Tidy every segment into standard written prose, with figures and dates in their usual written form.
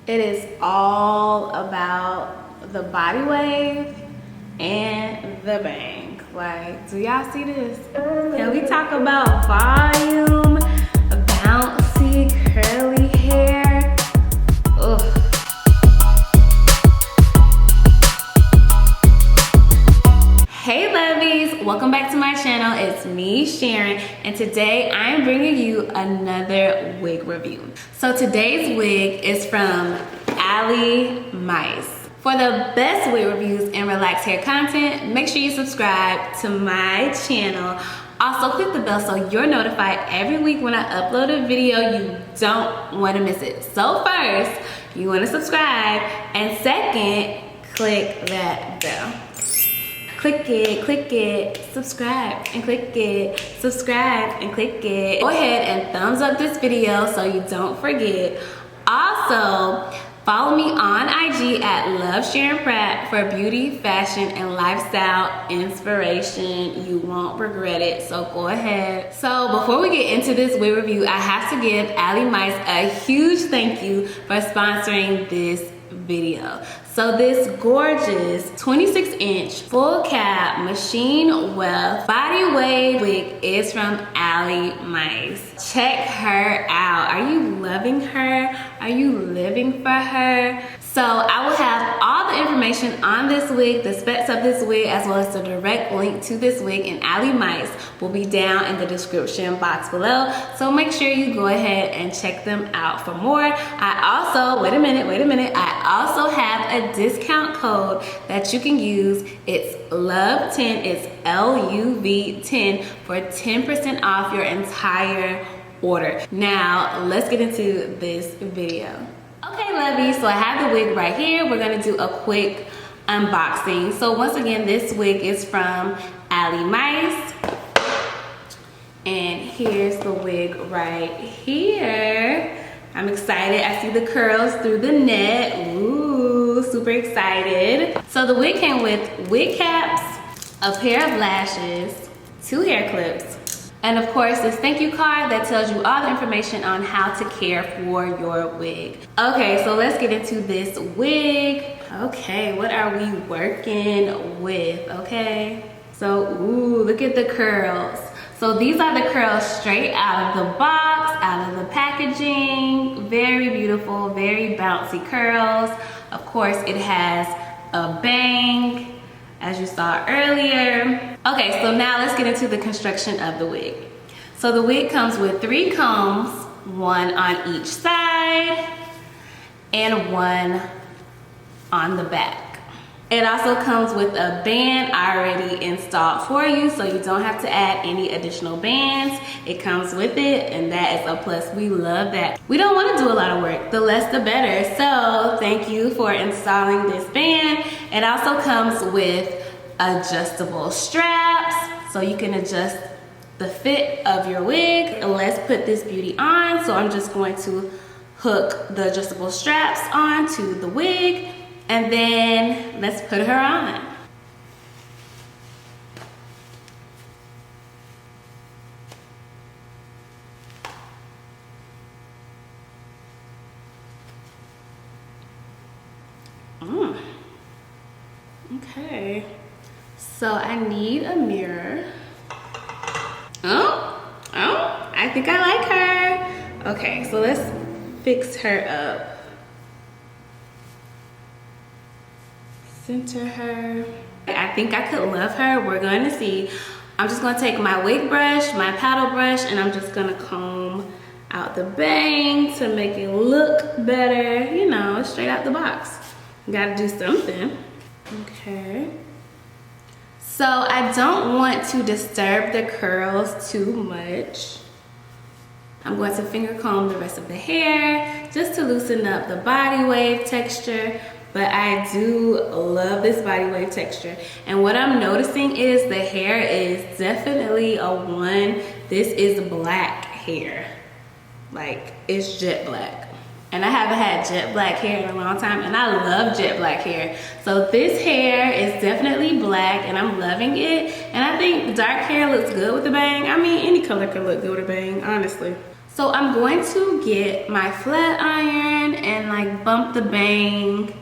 It is all about the body wave and the bang. Like, do y'all see this? Can we talk about volume, bouncy, curly hair? Ugh. Hey lovies, welcome back to my channel. It's me, Sharon, and today I am bringing you another wig review. So today's wig is from Alimice. For the best wig reviews and relaxed hair content, make sure you subscribe to my channel. Also click the bell so you're notified every week when I upload a video. You don't want to miss it. So first, you want to subscribe, and second, click that bell. Click it, subscribe, and click it, subscribe, and click it. Go ahead and thumbs up this video so you don't forget. Also, follow me on IG at Love Sharon Pratt for beauty, fashion, and lifestyle inspiration. You won't regret it, so go ahead. So before we get into this wig review, I have to give Alimice a huge thank you for sponsoring this video. So this gorgeous 26-inch full cap machine weft body wave wig is from Alimice. Check her out. Are you loving her? Are you living for her? So I will have all the information on this wig, the specs of this wig, as well as the direct link to this wig and Alimice will be down in the description box below. So make sure you go ahead and check them out for more. I also, wait a minute. I also have a discount code that you can use. It's LUV10, it's LUV10 for 10% off your entire order. Now, let's get into this video. Okay, lovies, so I have the wig right here. We're gonna do a quick unboxing. So once again, this wig is from Alimice. And here's the wig right here. I'm excited. I see the curls through the net. Ooh, super excited. So the wig came with wig caps, a pair of lashes, 2 hair clips, and of course this thank you card that tells you all the information on how to care for your wig. Okay, so let's get into this wig. Okay, what are we working with? Okay, so ooh, look at the curls. So these are the curls straight out of the box, out of the packaging. Very beautiful, very bouncy curls. Of course, it has a bang, as you saw earlier. Okay, so now let's get into the construction of the wig. So the wig comes with 3 combs, 1 on each side and 1 on the back. It also comes with a band already installed for you, so you don't have to add any additional bands. It comes with it, and that is a plus. We love that. We don't want to do a lot of work. The less the better. So thank you for installing this band. It also comes with adjustable straps, so you can adjust the fit of your wig. Let's put this beauty on. So I'm just going to hook the adjustable straps onto the wig, and then let's put her on. Okay, so I need a mirror. Oh, I think I like her. Okay, so let's fix her up. Center her. I think I could love her. We're going to see. I'm just going to take my wig brush, my paddle brush, and I'm just going to comb out the bang to make it look better, you know, straight out the box. Gotta do something. Okay. So I don't want to disturb the curls too much. I'm going to finger comb the rest of the hair just to loosen up the body wave texture. But I do love this body wave texture. And what I'm noticing is the hair is definitely a 1. This is black hair. Like, it's jet black. And I haven't had jet black hair in a long time, and I love jet black hair. So this hair is definitely black, and I'm loving it. And I think dark hair looks good with a bang. I mean, any color can look good with a bang, honestly. So I'm going to get my flat iron and like bump the bang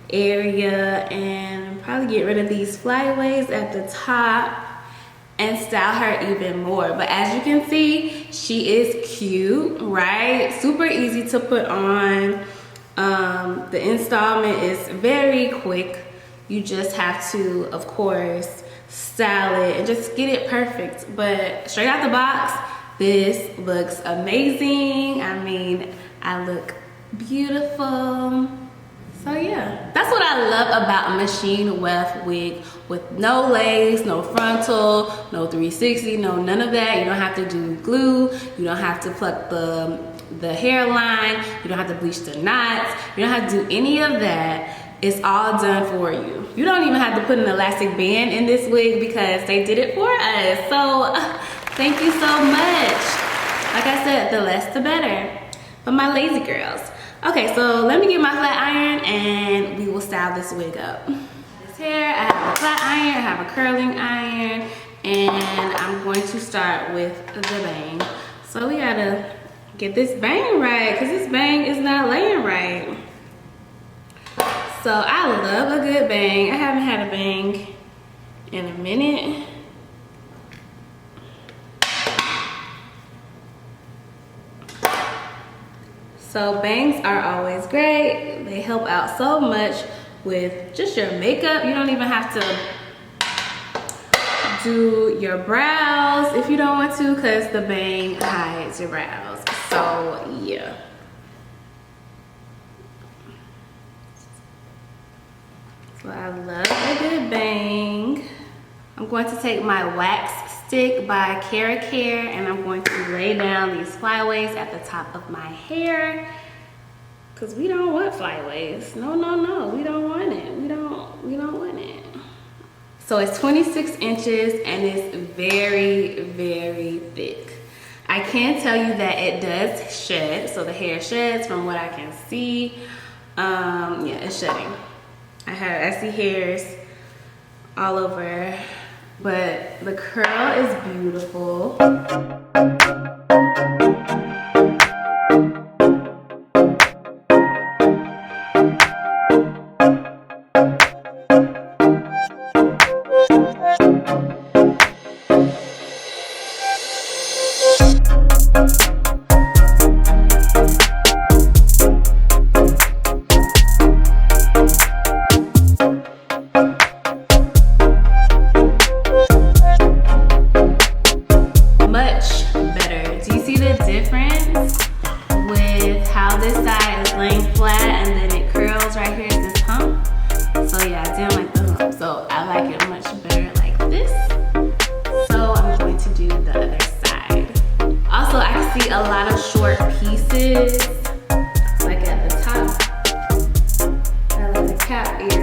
area and probably get rid of these flyaways at the top and style her even more. But as you can see, she is cute, right? Super easy to put on. The installment is very quick. You just have to, of course, style it and just get it perfect. But straight out the box, this looks amazing. I mean, I look beautiful. So yeah, that's what I love about a machine weft wig with no lace, no frontal, no 360, no none of that. You don't have to do glue. You don't have to pluck the hairline. You don't have to bleach the knots. You don't have to do any of that. It's all done for you. You don't even have to put an elastic band in this wig because they did it for us. So thank you so much. Like I said, the less the better. For my lazy girls. Okay, so let me get my flat iron and we will style this wig up. This hair, I have a flat iron, I have a curling iron, and I'm going to start with the bang. So we gotta get this bang right because this bang is not laying right. So I love a good bang. I haven't had a bang in a minute. So bangs are always great. They help out so much with just your makeup. You don't even have to do your brows if you don't want to because the bang hides your brows. So yeah. So I love a good bang. I'm going to take my wax stick by Care and I'm going to lay down these flyaways at the top of my hair because we don't want flyaways. No, no, no, we don't want it. We don't want it. So it's 26 inches and it's very, very thick. I can tell you that it does shed. So the hair sheds from what I can see. Yeah, it's shedding. I see hairs all over, but the curl is beautiful. A lot of short pieces, like at the top, I like the cap area.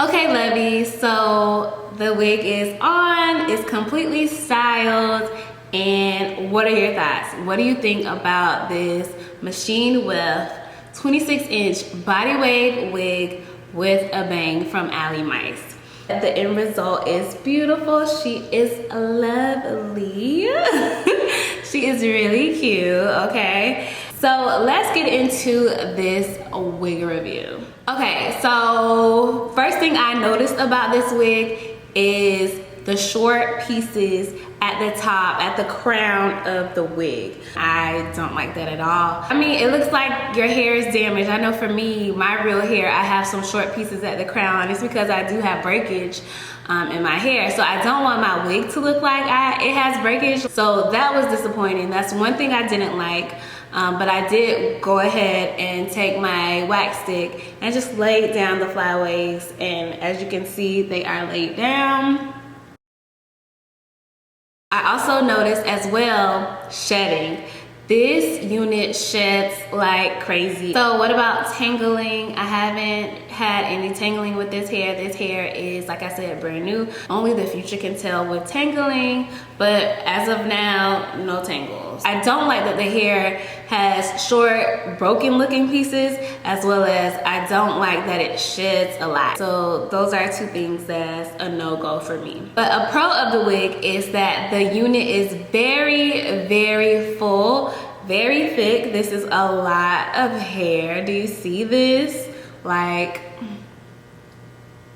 Okay, lovies, so the wig is on, it's completely styled, and what are your thoughts? What do you think about this machine weft 26-inch body wave wig with a bang from Alimice? The end result is beautiful. She is lovely. She is really cute, okay? So let's get into this wig review. Okay, so first thing I noticed about this wig is the short pieces at the top, at the crown of the wig. I don't like that at all. I mean, it looks like your hair is damaged. I know for me, my real hair, I have some short pieces at the crown. It's because I do have breakage in my hair. So I don't want my wig to look like it has breakage. So that was disappointing. That's one thing I didn't like. But I did go ahead and take my wax stick and just lay down the flyaways. And as you can see, they are laid down. I also noticed as well shedding. This unit sheds like crazy. So what about tangling? I haven't had any tangling with this hair. This hair is, like I said, brand new. Only the future can tell with tangling, but as of now, no tangles. I don't like that the hair has short, broken looking pieces, as well as I don't like that it sheds a lot. So those are two things that's a no-go for me. But a pro of the wig is that the unit is very, very full, very thick. This is a lot of hair. Do you see this? Like,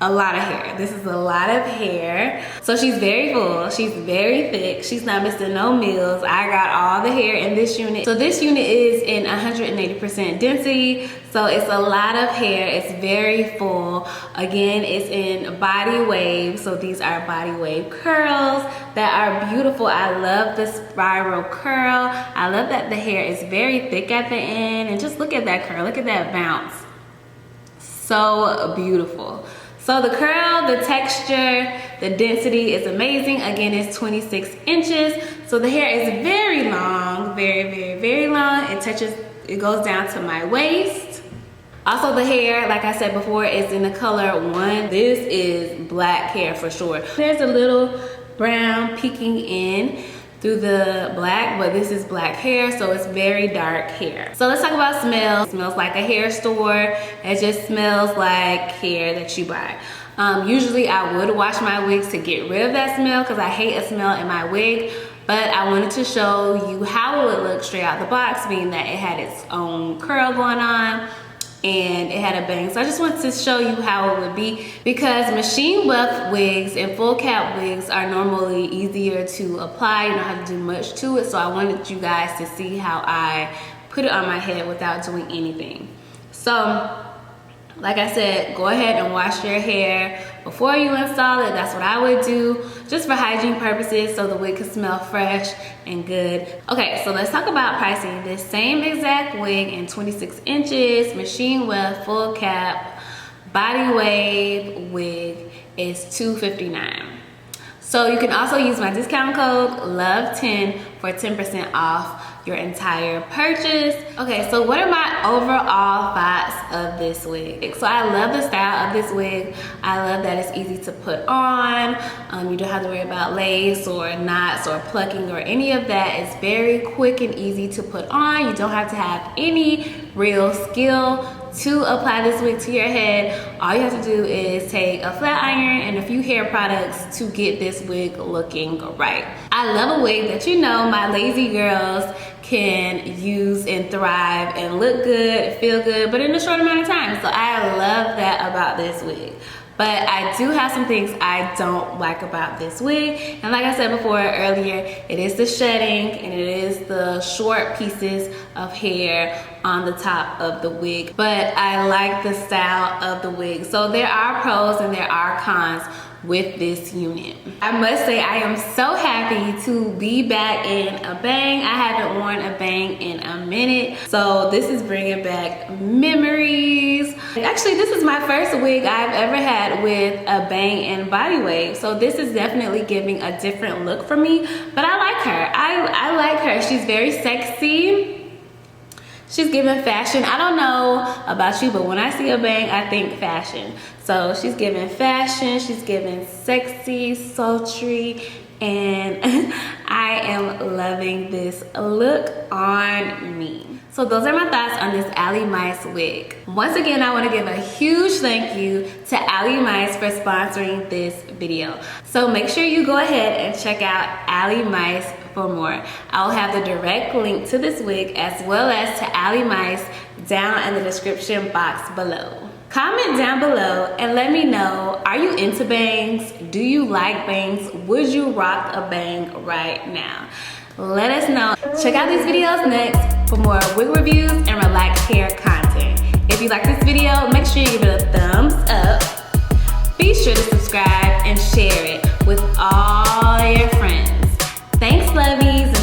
a lot of hair. This is a lot of hair. So she's very full, she's very thick, she's not missing no meals. I got all the hair in this unit. So this unit is in 180% density, so it's a lot of hair. It's very full. Again, it's in body wave, so these are body wave curls that are beautiful. I love the spiral curl. I love that the hair is very thick at the end, and just look at that curl, look at that bounce. So beautiful. So the curl, the texture, the density is amazing. Again, it's 26 inches. So the hair is very long, very, very, very long. It goes down to my waist. Also the hair, like I said before, is in the color 1. This is black hair for sure. There's a little brown peeking in through the black, but this is black hair, so it's very dark hair. So let's talk about smell. It smells like a hair store. It just smells like hair that you buy. Usually I would wash my wigs to get rid of that smell because I hate a smell in my wig, but I wanted to show you how it would look straight out the box, being that it had its own curl going on and it had a bang. So I just wanted to show you how it would be, because machine weft wigs and full cap wigs are normally easier to apply. You don't have to do much to it. So I wanted you guys to see how I put it on my head without doing anything. So like I said, go ahead and wash your hair before you install it. That's what I would do, just for hygiene purposes, so the wig can smell fresh and good. Okay, so let's talk about pricing. This same exact wig in 26 inches, machine weft, full cap, body wave wig is $259. So you can also use my discount code LOVE10 for 10% off your entire purchase. Okay, so what are my overall thoughts of this wig? So I love the style of this wig. I love that it's easy to put on. You don't have to worry about lace or knots or plucking or any of that. It's very quick and easy to put on. You don't have to have any real skill to apply this wig to your head. All you have to do is take a flat iron and a few hair products to get this wig looking right. I love a wig that, you know, my lazy girls can use and thrive and look good, feel good, but in a short amount of time. So I love that about this wig. But I do have some things I don't like about this wig. And like I said before earlier, it is the shedding and it is the short pieces of hair on the top of the wig. But I like the style of the wig. So there are pros and there are cons with this unit. I must say I am so happy to be back in a bang. I haven't worn a bang in a minute, so this is bringing back memories. Actually, this is my first wig I've ever had with a bang and body wave, so this is definitely giving a different look for me, but I like her. I like her. She's very sexy. She's giving fashion. I don't know about you, but when I see a bang, I think fashion. So she's giving fashion, she's giving sexy, sultry, and I am loving this look on me. So those are my thoughts on this Alimice wig. Once again, I want to give a huge thank you to Alimice for sponsoring this video. So make sure you go ahead and check out Alimice for more. I'll have the direct link to this wig as well as to Alimice down in the description box below. Comment down below and let me know, are you into bangs? Do you like bangs? Would you rock a bang right now? Let us know. Check out these videos next for more wig reviews and relaxed hair content. If you like this video, make sure you give it a thumbs up. Be sure to subscribe and share it with all your friends. Thanks, lovies.